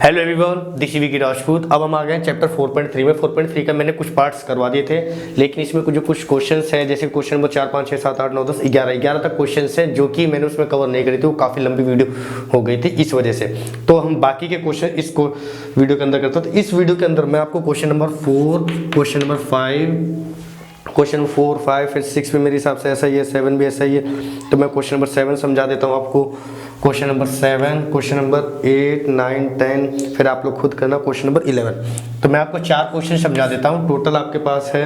Hello everyone, this is Vicky Rajput. अब हम आ गए हैं चैप्टर 4.3 में। 4.3 का मैंने कुछ पार्ट्स करवा दिए थे, लेकिन इसमें कुछ क्वेश्चंस हैं, जैसे क्वेश्चन नंबर 4, 5, 6, 7, 8, 9, 10, 11 तक क्वेश्चंस हैं जो कि मैंने उसमें कवर नहीं करी थी। वो काफ़ी लंबी वीडियो हो गई थी इस वजह से। तो हम बाकी के क्वेश्चन इसको वीडियो के अंदर करते हैं। तो इस वीडियो के अंदर मैं आपको question number 4, question number 5, question 4, 5 फिर 6 में मेरे हिसाब से ऐसा ही है, 7 भी ऐसा ही है। तो मैं क्वेश्चन नंबर 7 समझा देता हूँ आपको। क्वेश्चन नंबर 7, क्वेश्चन नंबर 8, 9, 10, फिर आप लोग खुद करना क्वेश्चन नंबर 11। तो मैं आपको 4 क्वेश्चन समझा देता हूँ। टोटल आपके पास है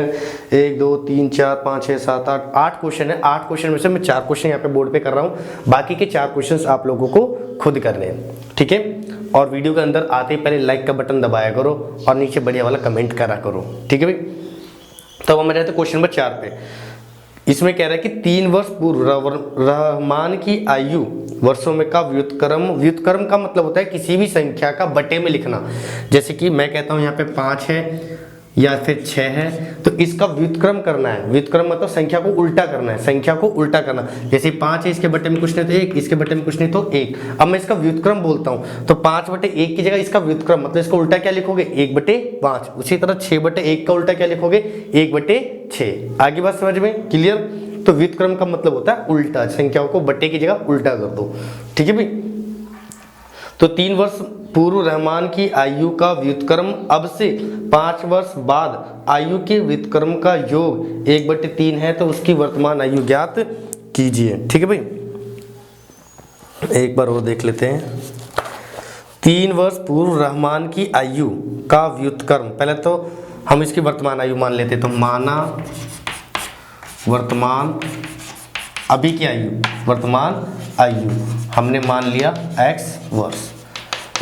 1, 2, 3, 4, 5, 6, 7, 8 क्वेश्चन है। 8 क्वेश्चन में से मैं 4 क्वेश्चन यहाँ पे बोर्ड पे कर रहा हूँ, बाकी के 4 क्वेश्चन आप लोगों को खुद करने हैं, ठीक है। और वीडियो के अंदर आते ही पहले लाइक का बटन दबाया करो और नीचे बढ़िया वाला कमेंट करा करो, ठीक है भाई। तो हम रहते क्वेश्चन नंबर 4 पे। इसमें कह रहा है कि 3 वर्ष पूर्व रहमान की आयु वर्षों में का व्युत्क्रम का मतलब होता है किसी भी संख्या का बटे में लिखना। जैसे कि मैं कहता हूँ यहाँ पे 5 है या फिर 6 है, तो इसका व्युत्क्रम करना है। व्युत्क्रम मतलब संख्या को उल्टा करना है, संख्या को उल्टा करना। जैसे 5 है, इसके बटे में कुछ नहीं तो 1, इसके बटे में कुछ नहीं तो 1। अब मैं इसका व्युत्क्रम बोलता हूँ, तो 5/1 की जगह इसका व्युत्क्रम मतलब इसका उल्टा क्या लिखोगे, 1/5। उसी तरह 6/1 का उल्टा क्या लिखोगे, 1/6। आगे बात समझ में क्लियर। तो व्युत्क्रम का मतलब होता है उल्टा, संख्याओं को बटे की जगह उल्टा कर दो, ठीक है भाई। तो 3 वर्ष पूर्व रहमान की आयु का व्युत्क्रम अब से 5 वर्ष बाद आयु के व्युत्क्रम का योग 1/3 है, तो उसकी वर्तमान आयु ज्ञात कीजिए, ठीक है भाई। एक बार और देख लेते हैं। 3 वर्ष पूर्व रहमान की आयु का व्युत्क्रम, पहले तो हम इसकी वर्तमान आयु मान लेते, तो माना वर्तमान अभी की आयु, वर्तमान आयु हमने मान लिया x वर्ष,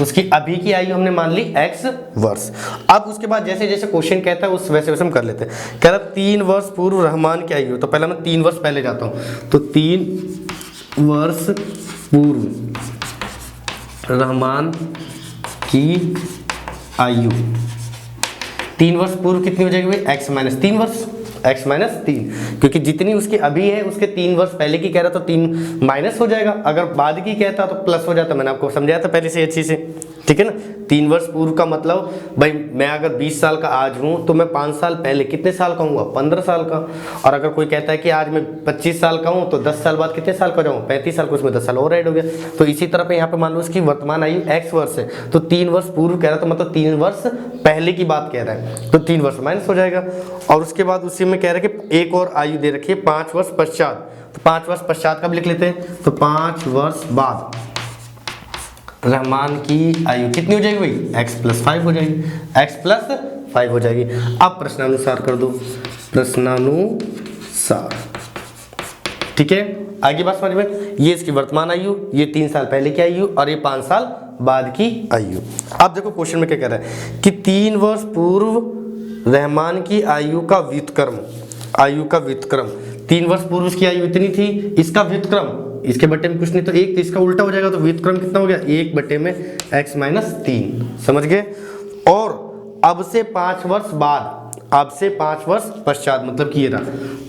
उसकी अभी की आयु हमने मान ली x वर्ष। अब उसके बाद जैसे जैसे क्वेश्चन कहता है उस वैसे वैसे हम कर लेते हैं। कह रहा 3 वर्ष पूर्व रहमान की आयु, तो पहले मैं 3 वर्ष पहले जाता हूँ। तो 3 वर्ष पूर्व रहमान की आयु, 3 वर्ष पूर्व कितनी हो जाएगी, x माइनस 3 वर्ष, x माइनस 3, क्योंकि जितनी उसकी अभी है उसके 3 वर्ष पहले की कह रहा तो 3 माइनस हो जाएगा, अगर बाद की कहता तो प्लस हो जाता। मैंने आपको समझाया था पहले से अच्छी से, ठीक है ना। 3 वर्ष पूर्व का मतलब भाई मैं अगर 20 साल का आज हूँ तो मैं 5 साल पहले कितने साल का हूँ, 15 साल का। और अगर कोई कहता है कि आज मैं 25 साल का हूँ तो 10 साल बाद कितने साल का जाऊँ, 35 साल का, उसमें 10 साल और ऐड हो गया। तो इसी तरह पे यहाँ पे मान लो इसकी वर्तमान आयु x वर्ष है, तो 3 वर्ष पूर्व कह रहा तो मतलब 3 वर्ष पहले की बात कह रहा है, तो 3 वर्ष माइनस हो जाएगा। और उसके बाद उसी में कह रहा है कि एक और आयु दे रखी है 5 वर्ष पश्चात, तो 5 वर्ष पश्चात का भी लिख लेते हैं। तो 5 वर्ष बाद रहमान की आयु कितनी हो जाएगी भाई, x + 5 हो जाएगी, x + 5 हो जाएगी। अब प्रश्नानुसार कर दो, प्रश्नानुसार, ठीक है। आगे बात समझ में, ये इसकी वर्तमान आयु, ये 3 साल पहले की आयु और ये 5 साल बाद की आयु। अब देखो क्वेश्चन में क्या कह रहा है कि 3 वर्ष पूर्व रहमान की आयु का व्युत्क्रम, आयु का व्युत्क्रम, 3 वर्ष पूर्व उसकी आयु इतनी थी, इसका व्युत्क्रम, इसके बटे में कुछ नहीं तो 1, तो इसका उल्टा हो जाएगा, तो व्युत्क्रम कितना हो गया, 1/x माइनस 3, समझ गए। और अब से 5 वर्ष बाद, अब से 5 वर्ष पश्चात मतलब कि ये रहा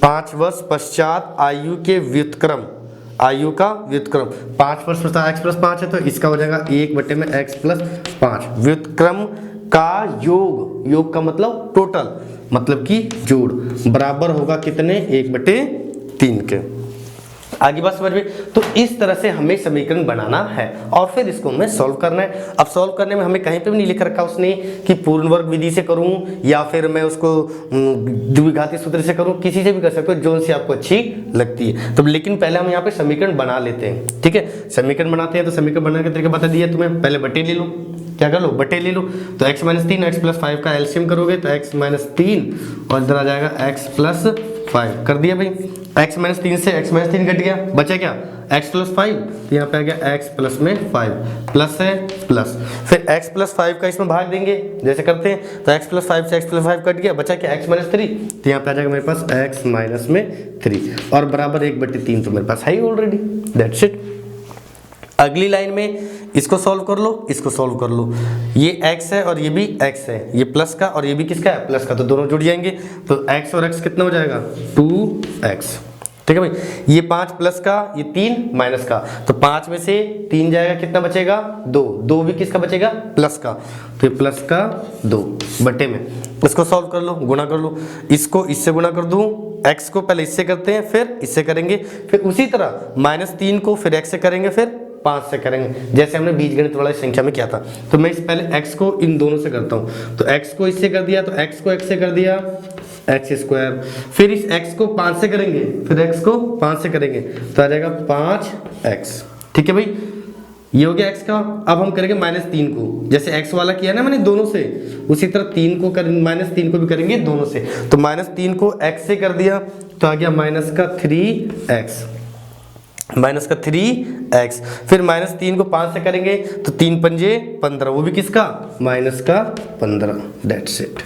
5 वर्ष पश्चात आयु के व्युत्क्रम, आयु का व्युत्क्रम 5 वर्ष पश्चात x + 5 है, तो इसका हो जाएगा 1/x + 5। व्युत्क्रम का योग, योग का मतलब टोटल, मतलब कि जोड़, बराबर होगा कितने, 1/3 के। आगे बात समझ में। तो इस तरह से हमें समीकरण बनाना है और फिर इसको हमें सॉल्व करना है। अब सॉल्व करने में हमें कहीं पे भी नहीं लिख रखा उसने कि पूर्ण वर्ग विधि से करूं या फिर मैं उसको द्विघाती सूत्र से करूं, किसी से भी कर सकते हो, जो सी आपको अच्छी लगती है। तो लेकिन पहले हम यहाँ पे समीकरण बना लेते हैं, ठीक है। समीकरण बनाते हैं, तो समीकरण बनाने का तरीका बता दिया तुम्हें। पहले बटे ले लो, क्या कर लो, बटे ले लो। तो x माइनस 3 x + 5 का एलसीएम करोगे तो x माइनस 3 और इधर आ जाएगा x + 5 कर दिया भाई। x माइनस 3 से x माइनस 3 कट गया, बचा क्या, x + 5, तो यहाँ पे आ गया x प्लस में 5, प्लस है प्लस, फिर x + 5 का इसमें भाग देंगे जैसे करते हैं, तो x + 5 से x + 5 कट गया, बचा क्या, x माइनस 3, तो यहाँ पे आ जाएगा मेरे पास x माइनस में 3 और बराबर 1/3, तो मेरे पास है ही ऑलरेडी, दैट्स इट। अगली लाइन में इसको सॉल्व कर लो, इसको सॉल्व कर लो, ये x है और ये भी x है, ये प्लस का और ये भी किसका है, प्लस का, तो दोनों जुड़ जाएंगे। तो x और x कितना हो जाएगा, 2x, ठीक है भाई। ये 5 प्लस का, ये 3 माइनस का, तो 5 में से 3 जाएगा, कितना बचेगा 2, 2 भी किसका बचेगा प्लस का, तो ये प्लस का 2 बटे में। इसको सॉल्व कर लो, गुणा कर लो, इसको इससे गुणा कर दूं, x को पहले इससे करते हैं फिर इससे करेंगे, फिर उसी तरह -3 को फिर x से करेंगे फिर 5 से करेंगे, जैसे हमने बीजगणित वाली संख्या में किया था। तो मैं इस पहले x को इन दोनों से करता हूँ, तो x को इससे कर दिया, तो x को x से कर दिया x², फिर इस x को 5 से करेंगे, फिर x को 5 से करेंगे, तो आ जाएगा 5x। ठीक है भाई, ये हो गया x का। अब हम करेंगे -3 को, जैसे x वाला किया ना मैंने दोनों से, उसी तरह 3 को -3 को भी करेंगे दोनों से। तो -3 को x से कर दिया, तो आ गया -3x, -3x। फिर -3 को 5 से करेंगे, तो 3 पंजे 15, वो भी किसका -15, दैट्स इट।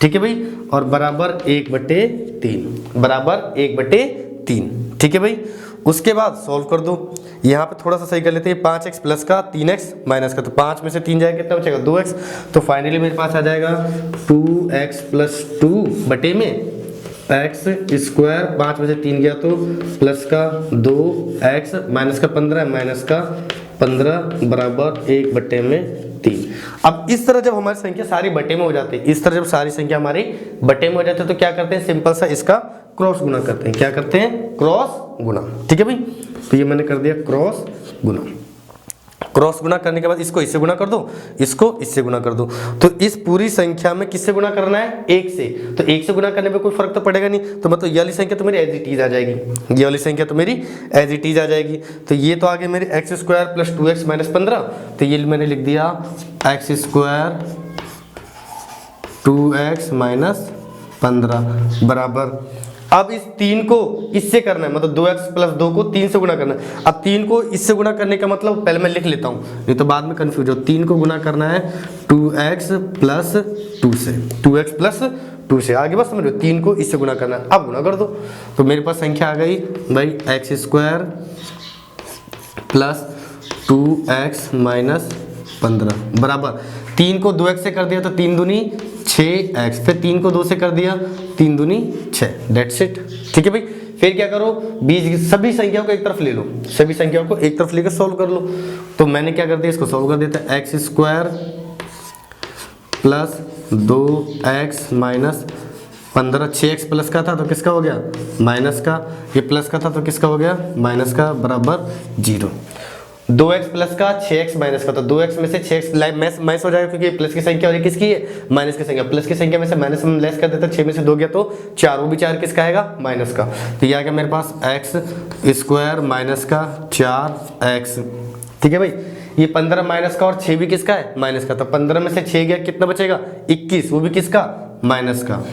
ठीक है भाई, और बराबर 1/3, बराबर 1/3। ठीक है भाई, उसके बाद सॉल्व कर दो। यहाँ पे थोड़ा सा सही कर लेते हैं, 5x प्लस का 3x माइनस का, तो 5 में से 3 जाएगा, कितना बचेगा 2x। तो फाइनली मेरे पास आ जाएगा 2x + 2 बटे में x², 5 में से 3 गया तो प्लस का 2x माइनस का 15, माइनस का 15 बराबर 1/3। अब इस तरह जब हमारी संख्या सारी बटे में हो जाती है, इस तरह जब सारी संख्या हमारी बटे में हो जाती है, तो क्या करते हैं, सिंपल सा इसका क्रॉस गुना करते हैं। क्या करते हैं, क्रॉस गुना। ठीक है भाई, तो ये मैंने कर दिया क्रॉस गुना। क्रॉस गुना करने के बाद इसको इससे गुना कर दो, इसको इससे गुना कर दो। तो इस पूरी संख्या में किससे गुना करना है, 1 से। तो 1 से गुना करने में कोई फर्क तो पड़ेगा नहीं, तो मतलब ये वाली संख्या तो मेरी एज इट इज आ जाएगी, ये वाली संख्या तो मेरी एज इट इज आ जाएगी। तो ये तो आगे मेरी x² + 2x - 15, तो ये मैंने लिख दिया x² 2x - 15 बराबर। अब इस 3 को इससे करना है, मतलब 2x + 2 को 3 से गुणा करना है। अब 3 को इससे गुणा करने का मतलब पहले मैं लिख लेता हूँ, नहीं तो बाद में कंफ्यूज हो। 3 को गुणा करना है 2x + 2 से, 2x + 2 से, आगे बस समझो, 3 को इससे गुणा करना है। अब गुणा कर दो, तो मेरे पास संख्या आ गई भाई x² + 2x - 15 बराबर 3 को 2x से कर दिया, तो 3 दूनी 6x, फिर 3 को 2 से कर दिया, 3 दूनी 6, दैट्स इट। ठीक है भाई, फिर क्या करो, बीज सभी संख्याओं को एक तरफ ले लो, सभी संख्याओं को एक तरफ लेकर सॉल्व कर लो। तो मैंने क्या कर दिया, इसको सॉल्व कर देता है, x² + 2x - 15, 6x प्लस का था तो किसका हो गया, माइनस का, ये प्लस का था तो किसका हो गया, माइनस का, बराबर 0। 2x प्लस का 6x माइनस का, तो 2x में से 6x माइनस हो जाएगा, क्योंकि प्लस की संख्या और ये किसकी है, माइनस की संख्या। प्लस की संख्या में से माइनस हम लेस कर देते हैं, 6 में से 2 गया तो 4, वो भी 4 किसका आएगा, माइनस का। तो ये आ गया मेरे पास x² माइनस का 4x। ठीक है भाई, ये 15 माइनस का और 6 भी किसका है, माइनस का। तो 15 में से 6 गया, कितना बचेगा 21, वो भी किसका, माइनस का,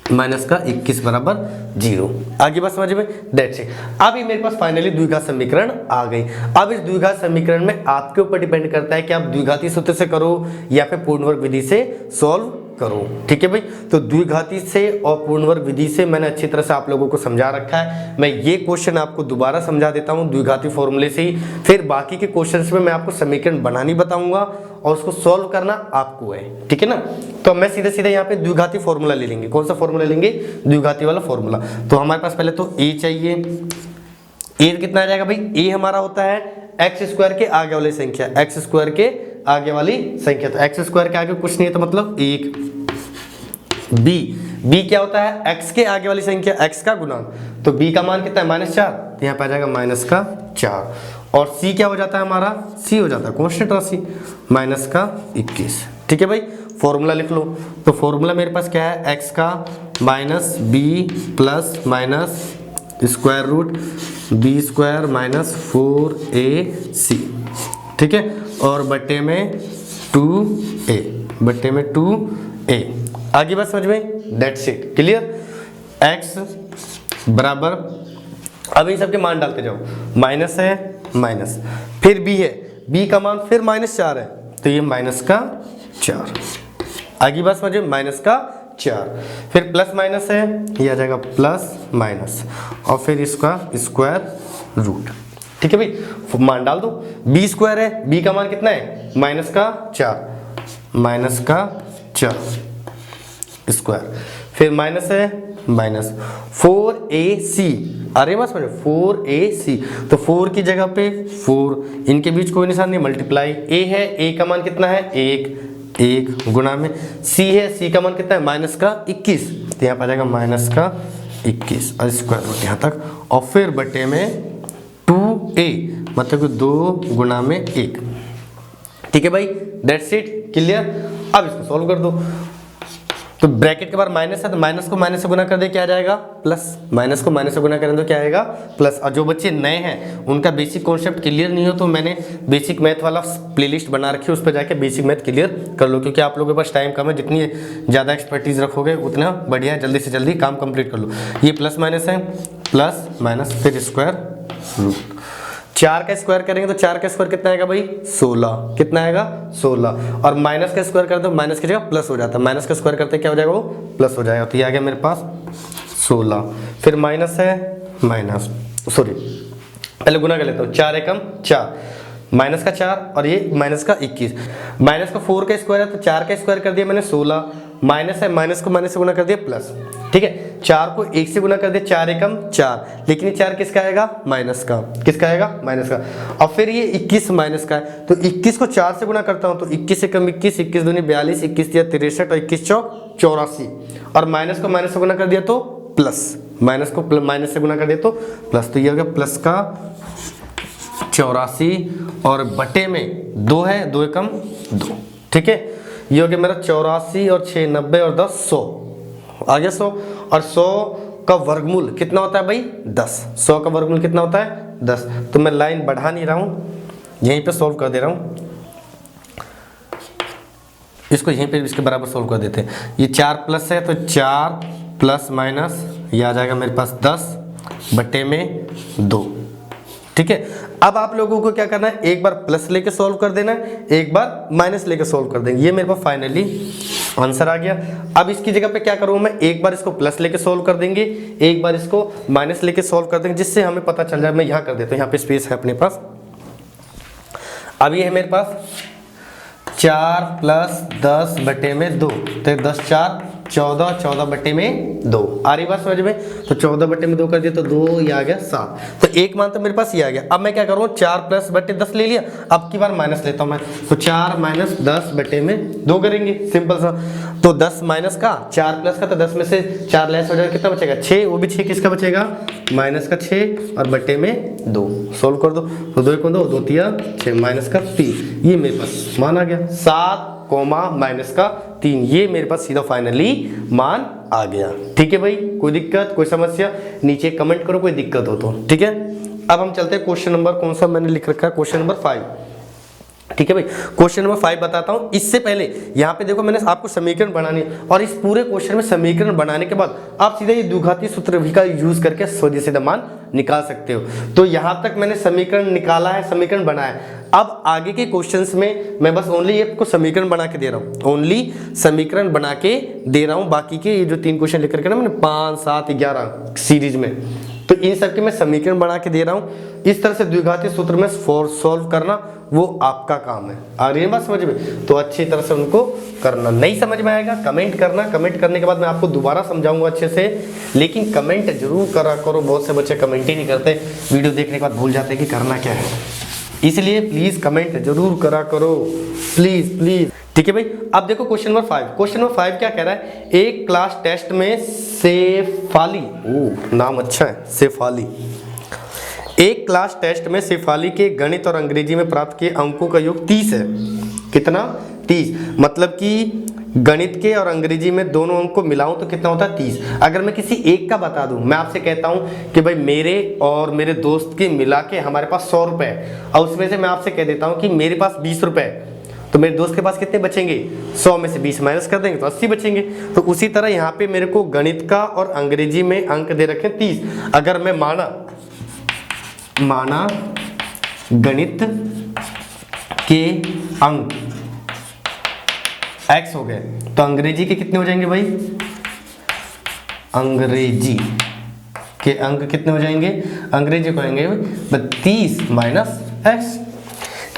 माइनस का 21 बराबर 0। आगे बात समझ में, दैट्स इट। अब ये मेरे पास फाइनली द्विघात समीकरण आ गई। अब इस द्विघात समीकरण में आपके ऊपर डिपेंड करता है कि आप द्विघाती सूत्र से करो या फिर पूर्ण वर्ग विधि से सॉल्व करो। ठीक है भाई, तो द्विघाती से और पूर्ण वर्ग विधि से मैंने अच्छी तरह से आप लोगों को समझा रखा है। मैं ये क्वेश्चन आपको दोबारा समझा देता हूँ द्विघाती फॉर्मूले से ही, फिर बाकी के क्वेश्चंस में मैं आपको समीकरण बनानी बताऊंगा और उसको सॉल्व करना आपको है। ठीक है ना, तो मैं सीधे सीधे यहाँ पे द्विघाती फॉर्मूला ले लेंगे। कौन सा फॉर्मूला लेंगे, द्विघाती वाला फॉर्मूला। तो हमारे पास पहले तो a चाहिए, a कितना आ जाएगा भाई, a हमारा होता है x² के आगे वाली संख्या, x² के आगे वाली संख्या। तो x² के आगे कुछ नहीं है, तो मतलब 1। b क्या होता है, x के आगे वाली संख्या, x का गुणांक। तो b का मान कितना है, -4, तो यहाँ पे आ जाएगा -4। और c क्या हो जाता है हमारा, c हो जाता है कांस्टेंट राशि, -21। ठीक है भाई, फॉर्मूला लिख लो। तो फॉर्मूला मेरे पास क्या है, x का -b plus minus square root b² -4ac। ठीक है, और बटे में 2a, बटे में 2a। आगे बात समझ में, दैट्स इट, क्लियर। x बराबर, अब इन सबके मान डालते जाओ, माइनस है माइनस, फिर b है, b का मान फिर -4 है, तो ये -4। आगे बात समझे, -4, फिर प्लस माइनस है, ये आ जाएगा प्लस माइनस, और फिर इसका स्क्वायर रूट। ठीक है भाई, मान डाल दो, b² है, b का मान कितना है, -4 स्क्वायर, फिर माइनस है माइनस 4ac, अरे बस 4ac, तो 4 की जगह पे 4, इनके बीच कोई निशान नहीं, मल्टीप्लाई, a है, a का मान कितना है 1 गुना में c है, c का मान कितना है माइनस का 21, तो यहाँ पर आ जाएगा माइनस का 21 और स्क्वायर रूट यहाँ तक, और फिर बटे में 2a मतलब कि 2 गुना में 1। ठीक है भाई, दैट्स इट, क्लियर। अब इसको सॉल्व कर दो, तो ब्रैकेट के बाद माइनस है तो माइनस को माइनस से गुना कर दे, क्या आ जाएगा प्लस, माइनस को माइनस से गुना करें तो क्या आएगा प्लस। और जो बच्चे नए हैं उनका बेसिक कॉन्सेप्ट क्लियर नहीं हो तो मैंने बेसिक मैथ वाला प्लेलिस्ट बना रखी है, उस पर जाके बेसिक मैथ क्लियर कर लो, क्योंकि आप लोगों के पास टाइम कम है, जितनी ज़्यादा एक्सपर्टीज रखोगे उतना बढ़िया है, जल्दी से जल्दी काम कंप्लीट कर लो। ये प्लस माइनस है, प्लस माइनस फिर स्क्वायर रूट, 4 का स्क्वायर करेंगे तो 4 का स्क्वायर कितना आएगा भाई 16, कितना आएगा 16, और माइनस का स्क्वायर करते हो माइनस की जगह प्लस हो जाता है, माइनस का स्क्वायर करते क्या हो जाएगा वो प्लस हो जाएगा, तो ये आ गया मेरे पास 16, फिर माइनस है माइनस, सॉरी पहले गुना कर लेता हूँ, 4 एकम 4, माइनस का 4 और ये माइनस का 21, माइनस का 4 का स्क्वायर है तो 4 का स्क्वायर कर दिया मैंने 16, माइनस है माइनस को माइनस से गुना कर दिया प्लस, ठीक है, 4 को 1 से गुना कर दिया, 4 एकम 4, लेकिन ये 4 किसका आएगा माइनस का, किसका आएगा माइनस का, और फिर ये 21 माइनस का है, तो 21 को 4 से गुना करता हूँ तो 21 एकम 21, 21 दूनी 42, 21 या 63 और 21 चौक 84, और माइनस को माइनस से गुना कर दिया तो प्लस, माइनस को माइनस से गुना कर दिया तो प्लस, तो ये हो गया प्लस का 84 और बटे में 2 है, 2 एकम 2, ठीक है, ये हो गया मेरा 84 और 6 90 और 10 100, आ गया 100, और 100 का वर्गमूल कितना होता है भाई 10, 100 का वर्गमूल कितना होता है 10, तो मैं लाइन बढ़ा नहीं रहा हूँ, यहीं पे सॉल्व कर दे रहा हूँ, इसको यहीं पे इसके बराबर सॉल्व कर देते हैं। ये 4 प्लस है तो 4 प्लस माइनस ये आ जाएगा मेरे पास 10 बटे में 2, ठीक है। अब आप लोगों को क्या करना है, एक बार प्लस लेके सॉल्व कर देना है, एक बार माइनस लेके सॉल्व कर देंगे, ये मेरे पास फाइनली आंसर आ गया। अब इसकी जगह पे क्या करूँ मैं, एक बार इसको प्लस लेके सॉल्व कर देंगे, एक बार इसको माइनस लेके सॉल्व कर देंगे, जिससे हमें पता चल जाए। मैं यहाँ कर देता हूँ, यहाँ पे स्पेस है अपने पास। अब ये है मेरे पास 4 प्लस 10 बटे में 2, तो 10 4 14, 14 बटे में 2, आ रही बात समझ में, तो 14 बटे में 2 कर दिया तो 2, ये आ गया 7, तो एक मान तो मेरे पास ये आ गया। अब मैं क्या करूँ, 4 प्लस बटे 10 ले लिया, अब की बार माइनस लेता हूँ मैं, तो 4 माइनस 10 बटे में 2 करेंगे, सिंपल सा, तो 10 माइनस का 4 प्लस का, तो 10 में से 4 लेस हो जाएगा, कितना बचेगा 6, वो भी 6 किसका बचेगा माइनस का 6 और बटे में 2, सोल्व कर दो, तो 2 को 2 2 3 6 माइनस का 3, ये मेरे पास मान आ गया 7 कोमा माइनस का 3, ये मेरे पास सीधा फाइनली मान आ गया। ठीक है भाई, कोई दिक्कत कोई समस्या नीचे कमेंट करो, कोई दिक्कत हो तो, ठीक है। अब हम चलते हैं क्वेश्चन नंबर, कौन सा मैंने लिख रखा है, क्वेश्चन नंबर 5, ठीक है भाई। क्वेश्चन नंबर 5 बताता हूं, इससे पहले यहाँ पे देखो मैंने आपको समीकरण बनाने, और इस पूरे क्वेश्चन में समीकरण बनाने के बाद आप सीधा ये द्विघाती सूत्र भी का यूज करके सीधे सीधा मान निकाल सकते हो। तो यहाँ तक मैंने समीकरण निकाला है, समीकरण बनाया है। अब आगे के क्वेश्चंस में मैं बस ओनली आपको समीकरण बना के दे रहा हूँ, ओनली समीकरण बना के दे रहा हूँ। बाकी के ये जो 3 क्वेश्चन लेकर के ना मैंने 5 7 11 सीरीज में, तो इन सब के मैं समीकरण बना के दे रहा हूँ। इस तरह से द्विघाती सूत्र में सॉल्व करना वो आपका काम है। आ रही है बात समझ में, तो अच्छी तरह से उनको करना। नहीं समझ में आएगा कमेंट करना, कमेंट करने के बाद मैं आपको दोबारा समझाऊंगा अच्छे से, लेकिन कमेंट जरूर करा करो। बहुत से बच्चे कमेंट ही नहीं करते, वीडियो देखने के बाद भूल जाते कि करना क्या है, इसलिए प्लीज कमेंट जरूर करा करो, प्लीज प्लीज, ठीक है भाई। अब देखो क्वेश्चन नंबर 5, क्वेश्चन नंबर 5 क्या कह रहा है, एक क्लास टेस्ट में शेफाली, नाम अच्छा है शेफाली, एक क्लास टेस्ट में शेफाली के गणित और अंग्रेजी में प्राप्त किए अंकों का योग 30 है। कितना 30, मतलब कि गणित के और अंग्रेजी में दोनों अंक को मिलाऊं तो कितना होता है 30। अगर मैं किसी एक का बता दूं, मैं आपसे कहता हूं कि भाई मेरे और मेरे दोस्त के मिला के हमारे पास 100 रुपए, और उसमें से मैं आपसे कह देता हूं कि मेरे पास 20 रुपए, तो मेरे दोस्त के पास कितने बचेंगे, 100 में से 20 माइनस कर देंगे तो 80 बचेंगे। तो उसी तरह यहाँ पे मेरे को गणित का और अंग्रेजी में अंक दे रखे 30। अगर मैं माना गणित के अंक x हो गए, तो अंग्रेजी के कितने हो जाएंगे भाई, अंग्रेजी के अंक कितने हो जाएंगे, अंग्रेजी को आएंगे 30 माइनस x,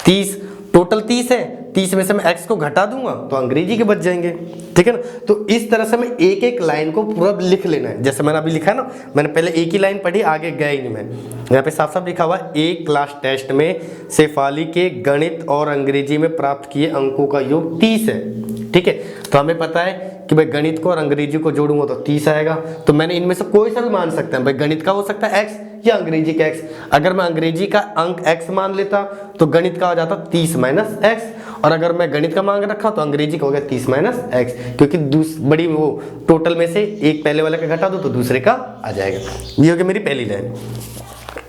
30 टोटल 30 है, 30 में से मैं x को घटा दूंगा तो अंग्रेजी के बच जाएंगे, ठीक है ना। तो इस तरह से हमें एक एक लाइन को पूरा लिख लेना है, जैसे मैंने अभी लिखा है ना, मैंने पहले एक ही लाइन पढ़ी, आगे गया ही नहीं मैं। यहाँ पे साफ साफ लिखा हुआ एक क्लास टेस्ट में शेफाली के गणित और अंग्रेजी में प्राप्त किए अंकों का योग 30 है, ठीक है। तो हमें पता है कि भाई गणित को और अंग्रेजी को जोड़ूंगा तो 30 आएगा। तो मैंने इनमें से कोई सा भी मान सकता है, भाई गणित का हो सकता है x या अंग्रेजी का x। अगर मैं अंग्रेजी का अंक x मान लेता तो गणित का हो जाता 30 माइनस x, और अगर मैं गणित का मान रखा तो अंग्रेजी का हो गया 30 माइनस x, क्योंकि बड़ी वो टोटल में से एक पहले वाले का घटा दो तो दूसरे का आ जाएगा। ये हो गया मेरी पहली लाइन।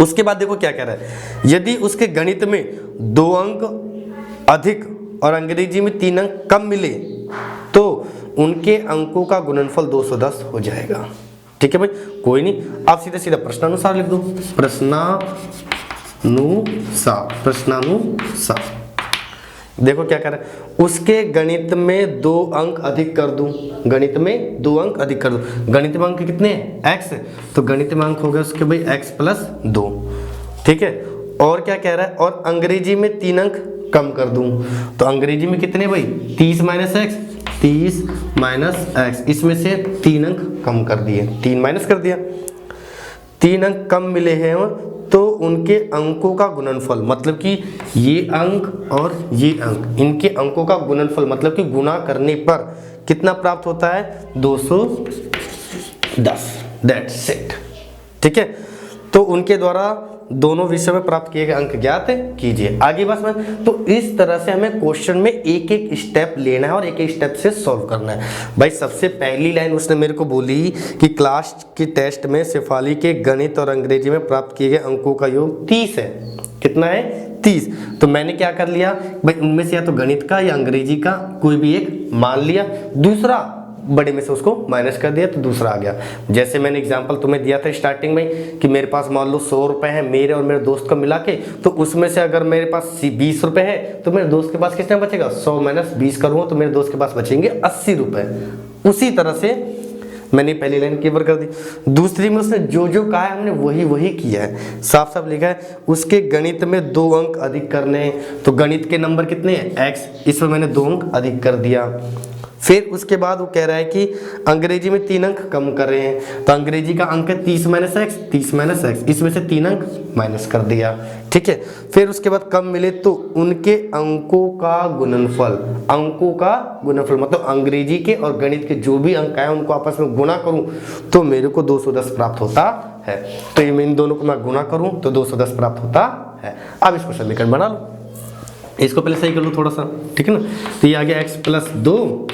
उसके बाद देखो क्या कह रहा है, यदि उसके गणित में 2 अंक अधिक और अंग्रेजी में 3 अंक कम मिले तो उनके अंकों का गुणनफल 210 हो जाएगा, ठीक है भाई। कोई नहीं, आप सीधा सीधा प्रश्नानुसार लिख दो, प्रश्नानुसार। देखो क्या कर रहा है, उसके गणित में 2 अंक अधिक कर दूं, गणित में 2 अंक अधिक कर दूं। गणित में अंक कितने हैं, x, तो गणित में अंक हो गया उसके भाई x प्लस 2, ठीक है। और क्या कह रहा है, और अंग्रेजी में 3 अंक कम कर दूं, तो अंग्रेजी में कितने भाई 30 माइनस एक्स, 30 माइनस एक्स, इसमें से 3 अंक कम कर दिए, 3 माइनस कर दिया। 3 अंक कम मिले हैं तो उनके अंकों का गुणनफल, मतलब कि ये अंक और ये अंक, इनके अंकों का गुणनफल मतलब कि गुणा करने पर कितना प्राप्त होता है, 210, दैट्स इट, ठीक है। तो उनके द्वारा दोनों विषय में प्राप्त किए गए अंक ज्ञात कीजिए। आगे बस में, तो इस तरह से हमें क्वेश्चन में एक एक स्टेप लेना है और एक एक स्टेप से सॉल्व करना है। भाई सबसे पहली लाइन उसने मेरे को बोली कि क्लास की टेस्ट में शेफाली के गणित और अंग्रेजी में प्राप्त किए गए अंकों का योग 30 है। कितना है, 30। तो मैंने क्या कर लिया भाई, उनमें से या तो गणित का या अंग्रेजी का कोई भी एक मान लिया, दूसरा बड़े में से उसको माइनस कर दिया तो दूसरा आ गया। जैसे मैंने एग्जांपल तुम्हें दिया था स्टार्टिंग में कि मेरे पास मान लो 100 रुपए है मेरे और मेरे दोस्त का मिला के, तो उसमें से अगर मेरे पास 20 रुपए है तो मेरे दोस्त के पास कितना बचेगा, 100 माइनस 20 करूँगा तो मेरे दोस्त के पास बचेंगे 80 रुपए। उसी तरह से मैंने पहली लाइन कवर कर दी। दूसरी में उसने जो जो कहा है हमने वही वही किया है। साफ साफ लिखा है उसके गणित में 2 अंक अधिक करने हैं, तो गणित के नंबर कितने हैं, x, इसमें मैंने 2 अंक अधिक कर दिया। फिर उसके बाद वो कह रहा है कि अंग्रेजी में 3 अंक कम कर रहे हैं, तो अंग्रेजी का अंक है 30 माइनस एक्स, 30 माइनस एक्स, इसमें से 3 अंक माइनस कर दिया, ठीक है। फिर उसके बाद कम मिले तो उनके अंकों का गुणनफल, अंकों का गुणनफल मतलब अंग्रेजी के और गणित के जो भी अंक आए उनको आपस में गुणा करूं तो मेरे को 210 प्राप्त होता है। तो इन दोनों को मैं गुणा करूं तो 210 प्राप्त होता है। अब इसको समीकरण बना लो, इसको पहले सही कर लो थोड़ा सा, ठीक है ना। तो ये आ गया x प्लस 2,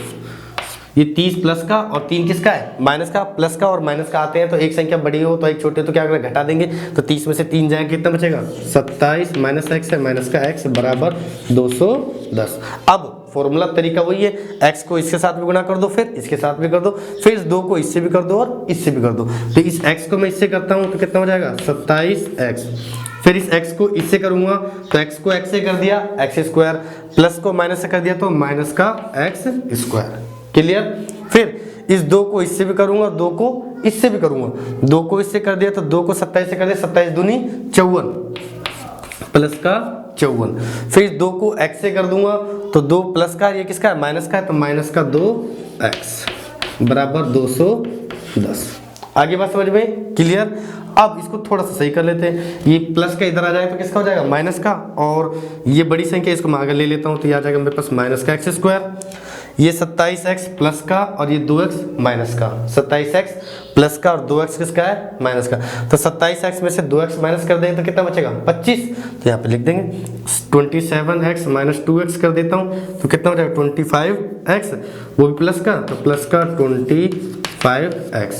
ये 30 प्लस का और 3 किसका है, माइनस का। प्लस का और माइनस का आते हैं तो एक संख्या बड़ी हो तो एक छोटे, तो क्या करें घटा देंगे, तो 30 में से 3 जाएगा कितना बचेगा, 27 माइनस एक्स है, माइनस का x बराबर 210। अब फॉर्मूला तरीका वही है, x को इसके साथ भी गुणा कर दो, फिर इसके साथ भी कर दो, फिर इस 2 को इससे भी कर दो और इससे भी कर दो। तो इस x को मैं इससे करता हूँ तो कितना हो जाएगा 27x, फिर इस x को इससे करूंगा तो x को x से कर दिया x स्क्वायर, प्लस को माइनस से कर दिया तो माइनस का x स्क्वायर, क्लियर। फिर इस 2 को इससे भी करूंगा, 2 को इससे भी करूंगा, 2 को इससे कर दिया तो 2 को 27 से कर दिया, 27 दूनी 54 प्लस का 54। फिर इस 2 को x से कर दूंगा तो 2 प्लस का, ये किसका है, माइनस का है, तो माइनस का 2x बराबर 210। आगे बात समझ में क्लियर। अब इसको थोड़ा सा सही कर लेते हैं, ये प्लस का इधर आ जाएगा तो किसका हो जाएगा, माइनस का, और ये बड़ी संख्या इसको मैं आगे ले लेता हूँ तो ये आ जाएगा मेरे पास माइनस का x स्क्वायर, ये 27x प्लस का और ये 2x माइनस का, 27x प्लस का और 2x किसका है, माइनस का। तो 27x में से 2x माइनस कर देंगे तो कितना बचेगा 25, तो यहाँ पे लिख देंगे 27x माइनस 2x कर देता हूँ तो कितना हो जाएगा 25x, वो भी प्लस का, तो प्लस का 25x,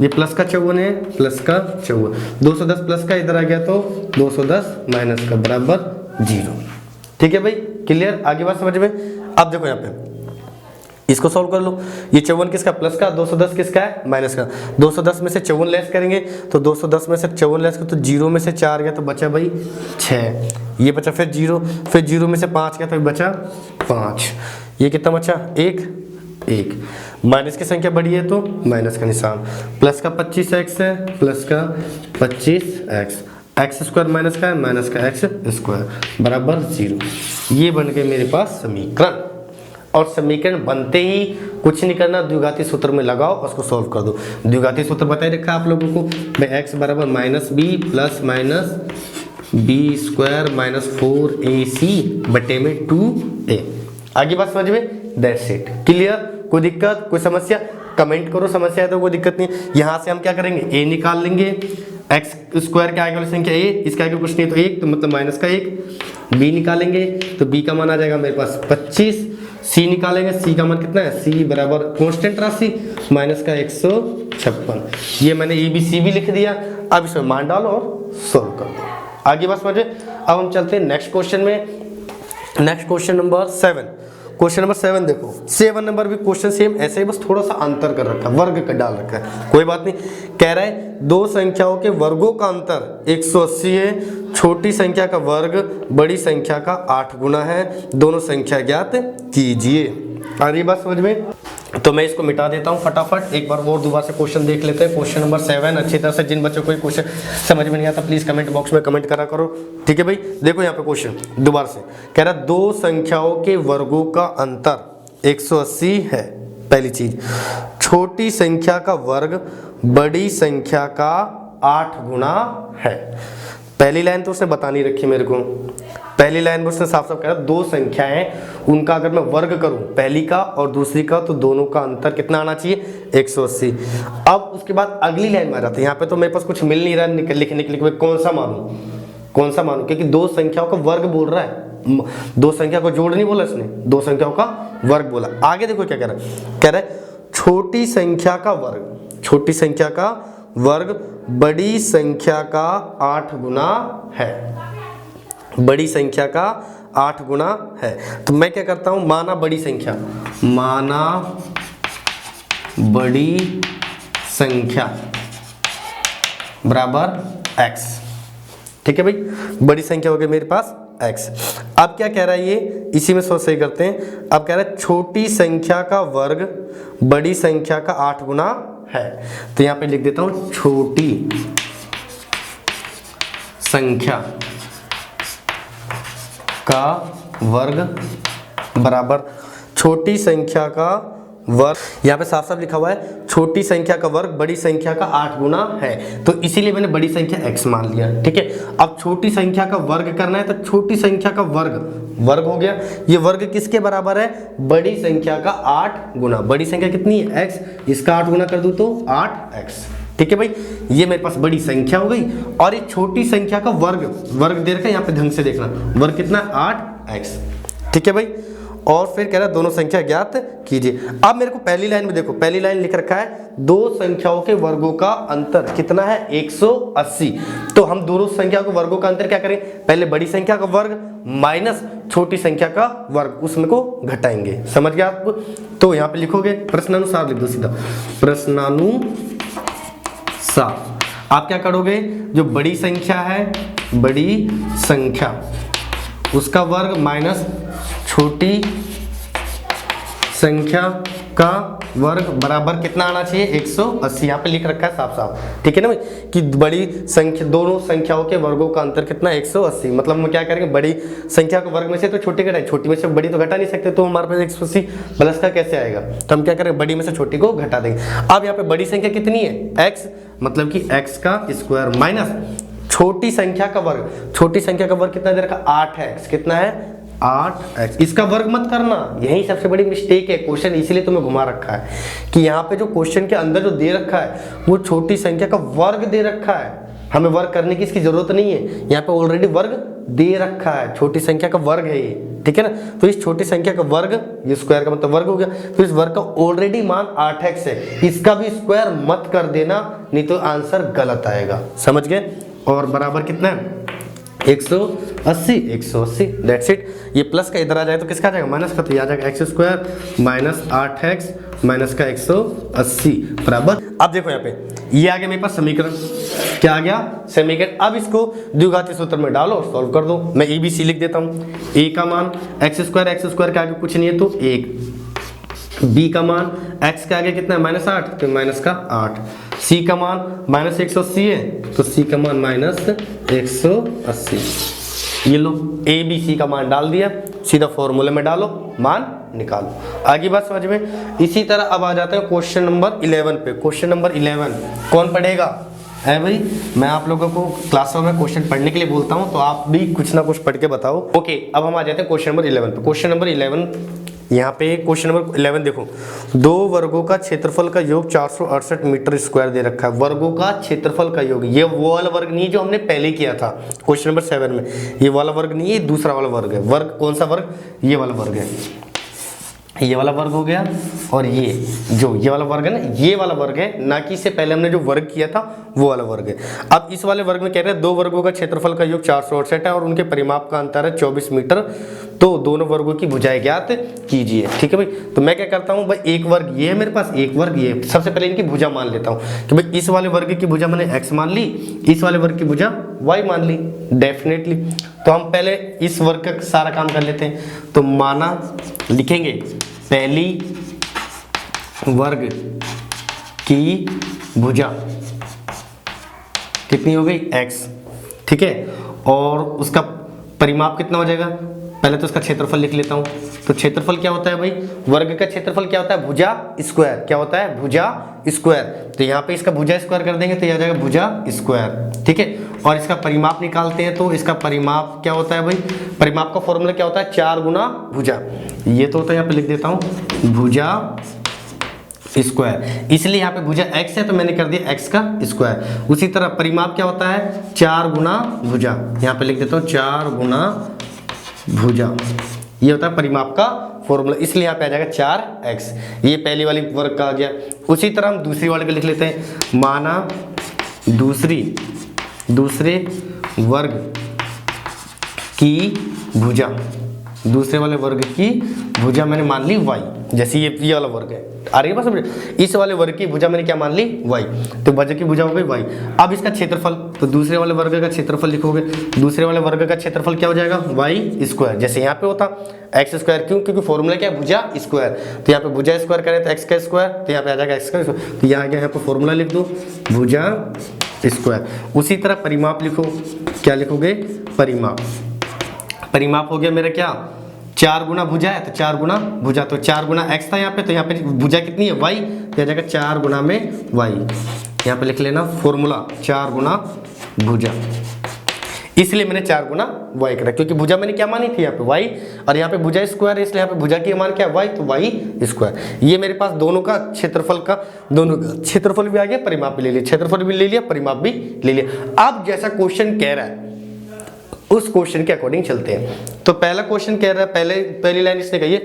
ये प्लस का 54 है, प्लस का 54, 210 प्लस का इधर आ गया तो 210 माइनस का बराबर 0, ठीक है भाई क्लियर। आगे बात समझ में। अब देखो यहाँ पे इसको सॉल्व कर लो, ये 54 किसका, प्लस का, 210 किसका है, माइनस का। 210 में से 54 लेस करेंगे तो 210 में से 54 लेस कर तो 0 में से 4 गया तो बचा भाई 6, ये बचा फिर 0, फिर 0 में से 5 गया तो बचा 5, ये कितना बचा 1, माइनस की संख्या बड़ी है तो माइनस का निशान, प्लस का 25x है, प्लस का 25x। एक्स स्क्वायर माइनस का है, माइनस का एक्स स्क्वायर बराबर 0। ये बन गए मेरे पास समीकरण। और समीकरण बनते ही कुछ नहीं करना, द्विघाती सूत्र में लगाओ, उसको सॉल्व कर दो। द्विघाती सूत्र बता ही रखा है आप लोगों को, एक्स बराबर minus b plus minus b square minus 4ac बटे में 2a। आगे बात समझ में, दैट्स इट। क्लियर? कोई दिक्कत, कोई समस्या? कमेंट करो, समस्या है तो कोई दिक्कत नहीं। यहाँ से हम क्या करेंगे, a निकाल लेंगे, एक्स स्क्वायर के आगे वाली संख्या a, इसके आगे कुछ नहीं तो 1, तो मतलब माइनस का 1। b निकालेंगे तो b का मान आ जाएगा मेरे पास 25। c निकालेंगे, c का मान कितना है, c बराबर कांस्टेंट राशि माइनस का 156। ये मैंने a b c भी लिख दिया। अब इसमें मान डालो और सोल्व कर दो। आगे बात समझे। अब हम चलते हैं नेक्स्ट क्वेश्चन में। Next question number 7। Question number 7 देखो, 7 नंबर भी क्वेश्चन सेम ऐसे ही, बस थोड़ा सा अंतर कर रखा है, वर्ग का डाल रखा है, कोई बात नहीं। कह रहा है दो संख्याओं के वर्गों का अंतर 180 है, छोटी संख्या का वर्ग बड़ी संख्या का 8 गुना है, दोनों संख्या ज्ञात कीजिए। आ रही बात समझ में? तो मैं इसको मिटा देता हूँ फटाफट। एक बार और दोबारा से क्वेश्चन देख लेते हैं। क्वेश्चन नंबर 7 अच्छी तरह से, जिन बच्चों को क्वेश्चन समझ में नहीं आता प्लीज कमेंट बॉक्स में कमेंट करा करो, ठीक है भाई। देखो यहाँ पे क्वेश्चन दोबारा से कह रहा है दो संख्याओं के वर्गों का अंतर 180 है। पहली चीज, छोटी संख्या का वर्ग बड़ी संख्या का 8 गुना है। पहली लाइन तो उसने बता नहीं रखी मेरे को। पहली लाइन में उसने साफ साफ कहा दो संख्याएं, उनका अगर मैं वर्ग करूं पहली का और दूसरी का तो दोनों का अंतर कितना आना चाहिए, 180। अब उसके बाद अगली लाइन में आ जाता है। यहाँ पे तो मेरे पास कुछ मिल नहीं रहा लिखने के लिए, कौन सा मानूं, क्योंकि दो संख्याओं का वर्ग बोल रहा है, दो संख्या को जोड़ नहीं बोला इसने, दो संख्याओं का वर्ग बोला। आगे देखो क्या कह रहा है छोटी संख्या का वर्ग बड़ी संख्या का 8 गुना है, बड़ी संख्या का 8 गुना है। तो मैं क्या करता हूं, माना बड़ी संख्या बराबर x, ठीक है भाई। बड़ी संख्या हो गई मेरे पास x। अब क्या कह रहा है ये, इसी में सोच सही करते हैं। अब कह रहा है छोटी संख्या का वर्ग बड़ी संख्या का 8 गुना है। तो यहां पे लिख देता हूं छोटी संख्या का वर्ग बराबर छोटी संख्या का वर्ग, यहाँ पे साफ साफ लिखा हुआ है छोटी संख्या का वर्ग बड़ी संख्या का 8 गुना है, तो इसीलिए मैंने बड़ी संख्या x मान लिया, ठीक है। अब छोटी संख्या का वर्ग करना है तो छोटी संख्या का वर्ग हो गया। ये वर्ग किसके बराबर है, बड़ी संख्या का 8 गुना। बड़ी संख्या कितनी है x, इसका 8 गुना कर दूं तो 8x, ठीक है भाई। ये मेरे पास बड़ी संख्या हो गई। और ये छोटी संख्या का वर्ग दे रखा है, यहाँ पे ढंग से देखना, वर्ग कितना है 8x, ठीक है भाई। और फिर कह रहा है दोनों संख्या ज्ञात कीजिए। अब मेरे को पहली लाइन में देखो, पहली लाइन लिख रखा है दो संख्याओं के वर्गों का अंतर कितना है, 180। तो हम दोनों संख्या के वर्गों का अंतर क्या करें, पहले बड़ी संख्या का वर्ग माइनस छोटी संख्या का वर्ग, उसमें को घटाएंगे। समझ गया आपको? तो यहाँ पे लिखोगे प्रश्नानुसार लिख दो सीधा, प्रश्नानुसार। आप क्या करोगे, जो बड़ी संख्या है, बड़ी संख्या उसका वर्ग माइनस छोटी संख्या का वर्ग बराबर कितना आना चाहिए, 180। यहाँ पे लिख रखा है साफ साफ, ठीक है ना भाई, कि बड़ी संख्या, दोनों संख्याओं के वर्गों का अंतर कितना 180। मतलब हम क्या करेंगे, बड़ी संख्या के वर्ग में से तो छोटी घटाएं, छोटी में से बड़ी तो घटा नहीं सकते, तो हमारे पास 180 प्लस का कैसे आएगा, तो हम क्या करेंगे, बड़ी में से छोटी को घटा देंगे। अब यहाँ पे बड़ी संख्या कितनी है, x, मतलब कि x का स्क्वायर माइनस छोटी संख्या का वर्ग। छोटी संख्या का वर्ग कितना दे रखा, 8x, कितना है 8x। इसका वर्ग मत करना, यही सबसे बड़ी मिस्टेक है क्वेश्चन, इसीलिए तुम्हें घुमा रखा है कि यहाँ पे जो क्वेश्चन के अंदर जो दे रखा है वो छोटी संख्या का वर्ग दे रखा है, हमें वर्ग करने की इसकी जरूरत नहीं है। यहाँ पे ऑलरेडी वर्ग दे रखा है, छोटी संख्या का वर्ग है ये, ठीक है ना। तो इस छोटी संख्या का वर्ग, ये स्क्वायर का मतलब वर्ग हो गया, तो इस वर्ग का ऑलरेडी मान 8x है, इसका भी स्क्वायर मत कर देना, नहीं तो आंसर गलत आएगा। समझ गए? और बराबर कितना है, 180, दैट्स इट। ये प्लस का इधर आ जाए तो किसका आ जाएगा, माइनस का, तो आ जाएगा x square minus 8x minus का 180 बराबर। अब देखो यहाँ पे ये आ गया मेरे पास समीकरण, क्या आ गया, समीकरण। अब इसको द्विघाती सूत्र में डालो और सॉल्व कर दो। मैं ए बी सी लिख देता हूँ। a का मान x स्क्वायर के आगे कुछ नहीं है तो 1, b का मान x के आगे कितना है, -8, तो माइनस का 8, सी का मान माइनस 180 है तो सी का मान माइनस 180। ये लो ए बी सी का मान डाल दिया, सीधा फॉर्मूले में डालो, मान निकालो। आगे बात समझ में। इसी तरह अब आ जाते हैं क्वेश्चन नंबर 11 पे। क्वेश्चन नंबर 11 कौन पढ़ेगा? है भाई, मैं आप लोगों को क्लासों में क्वेश्चन पढ़ने के लिए बोलता हूं, तो आप भी कुछ ना कुछ पढ़ के बताओ। ओके, अब हम आ जाते हैं क्वेश्चन नंबर 11 पे। क्वेश्चन नंबर 11 यहाँ पे क्वेश्चन नंबर 11 देखो, दो वर्गों का क्षेत्रफल का योग 468 मीटर स्क्वायर दे रखा है। वर्गों का क्षेत्रफल का योग, ये वो वाला वर्ग नहीं जो हमने पहले किया था क्वेश्चन नंबर 7 में, ये वाला वर्ग नहीं है, ये दूसरा वाला वर्ग है। वर्ग कौन सा वर्ग? ये वाला वर्ग है। ये वाला वर्ग हो गया, और ये जो ये वाला वर्ग है ना, ये वाला वर्ग है, ना कि इससे पहले हमने जो वर्ग किया था वो वाला वर्ग है। अब इस वाले वर्ग में कह रहे हैं दो वर्गों का क्षेत्रफल का योग 468 है और उनके परिमाप का अंतर है 24 मीटर, तो दोनों वर्गों की भुजाएं ज्ञात कीजिए। ठीक है भाई, तो मैं क्या करता हूँ भाई, एक वर्ग ये है मेरे पास, एक वर्ग ये। सबसे पहले इनकी भुजा मान लेता हूँ कि भाई इस वाले वर्ग की भुजा मैंने x मान ली, इस वाले वर्ग की भुजा y मान ली डेफिनेटली। तो हम पहले इस वर्ग का सारा काम कर लेते हैं। तो माना लिखेंगे पहली वर्ग की भुजा कितनी हो गई? x। ठीक है, और उसका परिमाप कितना हो जाएगा? पहले तो उसका क्षेत्रफल लिख लेता हूं। तो क्षेत्रफल क्या होता है भाई? वर्ग का क्षेत्रफल क्या होता है? भुजा स्क्वायर। क्या होता है? भुजा स्क्वायर। तो यहाँ पे इसका भुजा स्क्वायर कर देंगे तो यह आ जाएगा भुजा स्क्वायर। ठीक है, और इसका परिमाप निकालते हैं तो इसका परिमाप क्या होता है भाई? परिमाप का फॉर्मूला क्या होता है? 4 गुना भुजा। ये तो होता है, यहाँ पे लिख देता हूं भुजा स्क्वायर। इसलिए यहाँ पे भुजा x है तो मैंने कर दिया x का स्क्वायर। उसी तरह परिमाप क्या होता है? 4 गुना भुजा। यहाँ पे लिख देता हूँ 4 गुना भुजा। ये होता है परिमाप का फॉर्मूला, इसलिए यहाँ पे आ जाएगा 4x। ये पहली वाली वर्ग का आ गया। उसी तरह हम दूसरी वाले को लिख लेते हैं। माना दूसरे वर्ग की भुजा, दूसरे वाले वर्ग की भुजा मैंने मान ली y। जैसे ये वाला वर्ग है, आ रही है बात समझ? इस वाले वर्ग की भुजा मैंने क्या मान ली? y। तो भुजा की भुजा हो गई y। अब इसका क्षेत्रफल, तो दूसरे वाले वर्ग का क्षेत्रफल लिखोगे। दूसरे वाले वर्ग का क्षेत्रफल क्या हो जाएगा? y square. जैसे यहाँ पे होता x स्क्वायर, क्यों? क्योंकि फॉर्मूला क्या है? भुजा स्क्वायर। तो यहाँ पे भुजा स्क्वायर करें तो x का स्क्वायर, तो यहाँ पे आ जाएगा x का स्क्वायर। तो यहाँ गया, यहाँ पे फॉर्मूला लिख दो भुजा स्क्वायर। उसी तरह परिमाप लिखो। क्या लिखोगे? परिमाप हो गया मेरा क्या? 4 गुना भुजा है तो 4 गुना भुजा, तो 4 गुना x था यहाँ पे, तो यहाँ पे भुजा कितनी है? y। तो आ जाएगा 4 गुना में y। यहाँ पे लिख लेना फॉर्मूला 4 गुना भुजा। इसलिए मैंने 4 गुना y करा, क्योंकि भुजा मैंने क्या मानी थी? यहाँ पे y, और यहाँ पे भुजा स्क्वायर है, इसलिए यहाँ पे भुजा की मान क्या है? y, तो y स्क्वायर। ये मेरे पास दोनों का क्षेत्रफल क्षेत्रफल भी आ गया, परिमाप भी ले लिया, क्षेत्रफल भी ले लिया, परिमाप भी ले लिया। अब जैसा क्वेश्चन कह रहा है उस क्वेश्चन के अकॉर्डिंग चलते हैं। तो पहला क्वेश्चन कह रहा है, पहली लाइन इसने कही है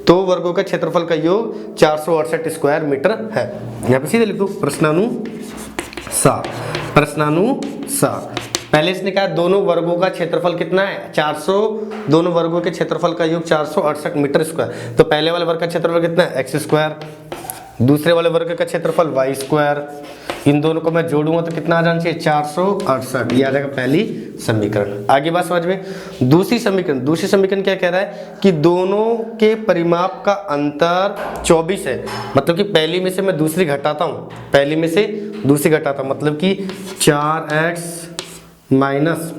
दो वर्गों का क्षेत्रफल का योग 468 स्क्वायर मीटर है। यहाँ पे सीधे लिख दो प्रश्नानुसार। पहले इसने कहा दोनों वर्गों का क्षेत्रफल कितना है? 400। दोनों वर्गों के क्षेत्रफल का योग 468 मीटर स्क्वायर। तो पहले वाले वर्ग का क्षेत्रफल कितना है? x square. दूसरे वाले वर्ग का क्षेत्रफल y स्क्वायर। इन दोनों को मैं जोड़ूंगा तो कितना आ जाना चाहिए? 468। ये आ जाएगा पहली समीकरण। आगे बात समझ में। दूसरी समीकरण क्या कह रहा है कि दोनों के परिमाप का अंतर 24 है। मतलब कि पहली में से मैं दूसरी घटाता हूँ, पहली में से दूसरी घटाता हूँ, मतलब कि 4x माइनस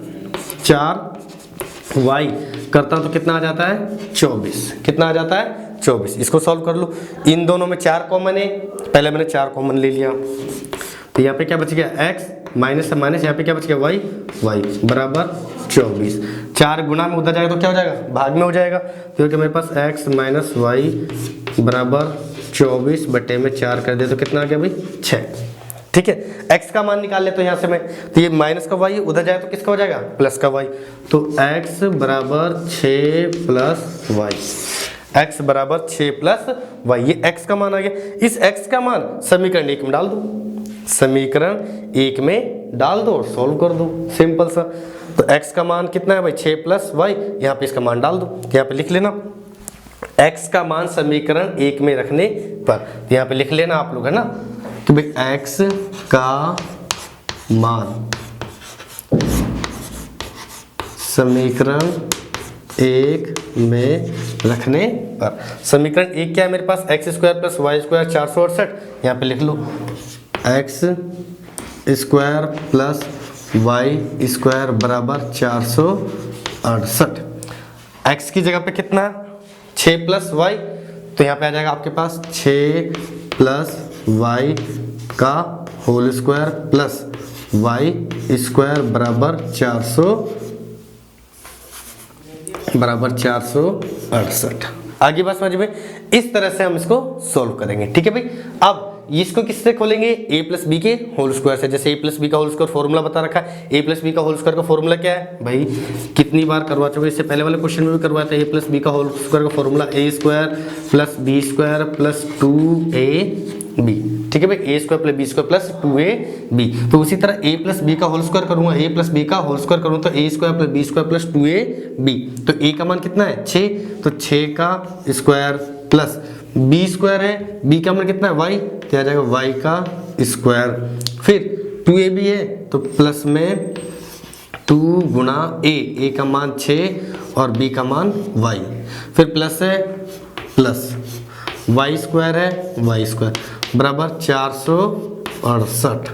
4y करता हूँ तो कितना आ जाता है? 24। कितना आ जाता है? 24। इसको सॉल्व कर लो। इन दोनों में 4 कॉमन है, पहले मैंने 4 कॉमन ले लिया, तो यहाँ पे क्या बच गया? x माइनस माइनस, यहाँ पे क्या बच गया? y बराबर 24। 4 गुना में उधर जाएगा तो क्या हो जाएगा? भाग में हो जाएगा। क्योंकि मेरे पास x माइनस y बराबर 24 बटे में 4 कर दे तो कितना आ गया भाई? 6। ठीक है, x का मान निकाल ले तो यहाँ से मैं, तो ये माइनस का y उधर जाए तो किसका हो जाएगा? प्लस का y। तो x बराबर 6 प्लस y, x बराबर 6 प्लस y, ये x का मान आ गया। इस x का मान समीकरण 1 में डाल दो, समीकरण 1 में डाल दो और सोल्व कर दो, सिंपल सा। तो x का मान कितना है भाई? 6 प्लस y। यहाँ पे इसका मान डाल दो, यहाँ पे लिख लेना x का मान समीकरण 1 में रखने पर, यहाँ पे लिख लेना आप लोग, है ना, कि भाई x का मान समीकरण 1 में रखने पर। समीकरण 1 क्या है मेरे पास? x square plus y square 468। यहाँ पे लिख लो x square plus y square बराबर 468। एक्स की जगह पे कितना 6 प्लस वाई, तो यहाँ पे आ जाएगा आपके पास 6 प्लस वाई का whole square plus y square बराबर 468। आगे बात समझ में, इस तरह से हम इसको सॉल्व करेंगे। ठीक है भाई, अब इसको किससे खोलेंगे, a प्लस बी के होल स्क्वायर से। जैसे a प्लस बी का होल स्क्वायर फॉर्मूला बता रखा है, a प्लस बी का होल स्क्वायर का फॉर्मूला क्या है भाई, कितनी बार करवा चुके, इससे पहले वाले क्वेश्चन में भी करवाया था। a प्लस बी का होल स्क्वायर का formula a square plus b square plus 2ab। ठीक है भाई, a square plus b square plus 2ab। तो उसी तरह a प्लस बी का होल स्क्वायर करूंगा, a प्लस बी का होल स्क्वायर करूँ तो a square plus b square plus 2ab। तो a का मान कितना है 6, तो 6 का स्क्वायर प्लस बी स्क्वायर है, बी का मान कितना है y, तो आ जाएगा y का स्क्वायर। फिर 2ab है तो प्लस में 2 गुना a का मान 6 और b का मान y, फिर प्लस है प्लस y स्क्वायर है y स्क्वायर बराबर 468।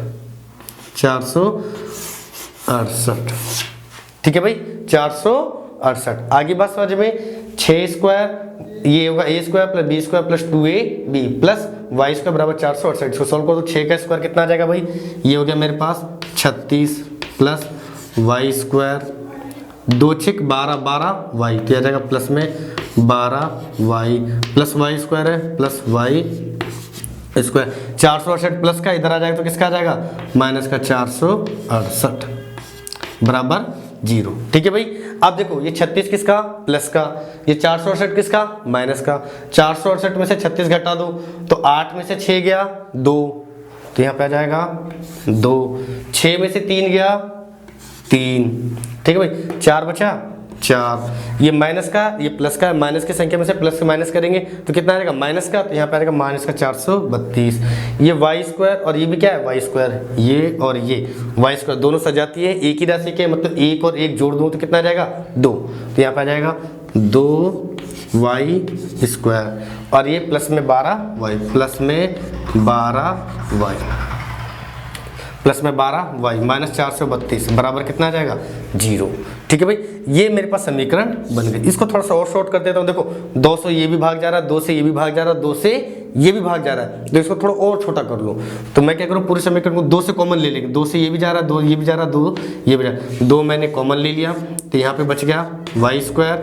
ठीक है भाई, 468। आगे बात समझ में, 6 स्क्वायर ये होगा a square plus b square plus 2ab plus y square बराबर 468। इसको सॉल्व करो तो 6 का स्क्वायर कितना आ जाएगा भाई, ये हो गया मेरे पास 36 प्लस वाई स्क्वायर 2 6 12 12 वाई, तो आ जाएगा प्लस में 12 वाई प्लस वाई स्क्वायर है प्लस वाई स्क्वायर। 468 प्लस का इधर आ जाएगा तो किसका आ जाएगा, माइनस का 468 बराबर 0। ठीक है भाई, अब देखो ये 36 किसका, प्लस का, ये 468 किसका, माइनस का। 468 में से 36 घटा दो तो 8 में से 6 गया 2, तो यहाँ पे आ जाएगा 2। 6 में से 3 गया 3। ठीक है भाई, 4 बचा 4। ये माइनस का ये प्लस का, माइनस की संख्या में से प्लस से माइनस करेंगे तो कितना आ जाएगा माइनस का, तो यहाँ पे आ जाएगा माइनस का 432। ये वाई स्क्वायर और ये भी क्या है वाई स्क्वायर, ये और ये वाई स्क्वायर दोनों सजाती है एक ही राशि के, मतलब 1 और 1 जोड़ दूँ तो कितना आ जाएगा 2, तो यहाँ पे आ जाएगा 2 वाई स्क्वायर और ये प्लस में 12 वाई प्लस में 12 वाई प्लस में 12 वाई माइनस 432 बराबर कितना आ जाएगा 0। ठीक है भाई, ये मेरे पास समीकरण बन गए। इसको थोड़ा सा और शॉर्ट कर देता हूँ। देखो 2 से ये भी भाग जा रहा है, 2 से ये भी भाग जा रहा है, 2 से ये भी भाग जा रहा है, तो इसको थोड़ा और छोटा कर लो। तो मैं क्या करूँ, पूरे समीकरण को 2 से कॉमन ले लेंगे। 2 से ये भी जा रहा है, 2 ये भी जा रहा है, 2 ये भी जा रहा है, 2 मैंने कॉमन ले लिया तो यहाँ पे बच गया वाई स्क्वायर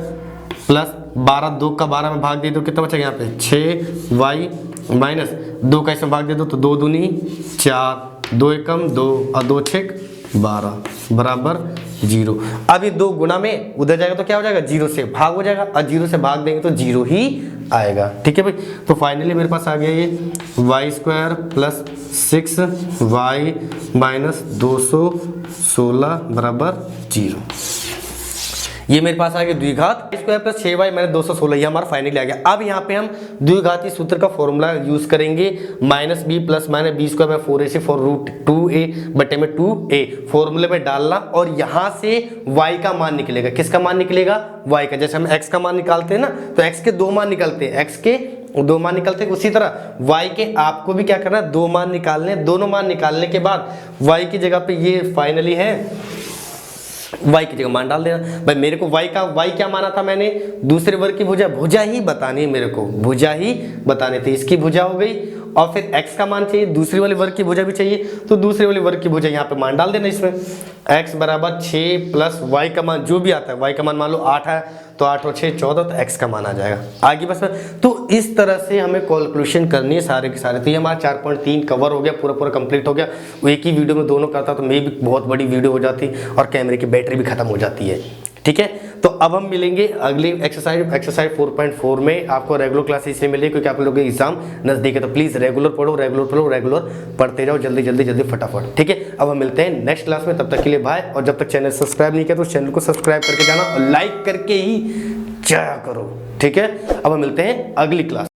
प्लस 12 2 का 12 में भाग दे दो कितना बचेगा यहाँ पे 6 वाई माइनस 2 का इसमें भाग दे दो तो 2 दूनी 4 2 एकम 2 और 2 छेक 12 बराबर 0। अब ये 2 गुना में उधर जाएगा तो क्या हो जाएगा 0 से भाग हो जाएगा और 0 से भाग देंगे तो 0 ही आएगा। ठीक है भाई, तो फाइनली मेरे पास आ गया ये y square plus 6 y minus 216 बराबर 0। ये मेरे पास आ गया द्विघात स्क्वायर प्लस 6y माइनस 216, ये हमारा फाइनली आ गया। अब यहाँ पे हम द्विघाती सूत्र का फॉर्मूला यूज करेंगे, minus b plus minus b square में 4ac फॉर रूट 2a बटे में 2a फॉर्मूले में डालना और यहाँ से y का मान निकलेगा। किसका मान निकलेगा y का। जैसे हम x का मान निकालते हैं ना तो x के 2 मान निकलते हैं, x के 2 मान निकलते हैं, उसी तरह y के आपको भी क्या करना है 2 मान निकालने। दोनों मान निकालने के बाद y की जगह पे ये फाइनली है y की जगह मान डाल देना। भाई मेरे को y क्या माना था मैंने, दूसरे वर्ग की भुजा ही बतानी है, मेरे को भुजा ही बतानी थी। इसकी भुजा हो गई और फिर x का मान चाहिए, दूसरी वाले वर्ग की भुजा भी चाहिए, तो दूसरे वाले वर्ग की भुजा यहाँ पे मान डाल देना। इसमें x बराबर 6 प्लस y का मान जो भी आता है, y का मान मान लो 8 है तो 8 और 6 14, तो x का मान आ जाएगा आगे बस में। तो इस तरह से हमें कैलकुलेशन करनी है सारे के सारे। तो ये हमारा 4.3 कवर हो गया, पूरा कंप्लीट हो गया। वो एक ही वीडियो में दोनों करता तो मे भी बहुत बड़ी वीडियो हो जाती और कैमरे की बैटरी भी खत्म हो जाती है। ठीक है, तो अब हम मिलेंगे अगली एक्सरसाइज 4.4 में। आपको रेगुलर क्लास इसलिए मिलेगी क्योंकि आप लोगों के एग्जाम नजदीक है, तो प्लीज रेगुलर पढ़ो, रेगुलर पढ़ते जाओ, जल्दी फटाफट। ठीक है, अब हम मिलते हैं नेक्स्ट क्लास में, तब तक के लिए बाय। और जब तक चैनल सब्सक्राइब नहीं किया तो चैनल को सब्सक्राइब करके जाना और लाइक करके ही जाया करो। ठीक है, अब हम मिलते हैं अगली क्लास।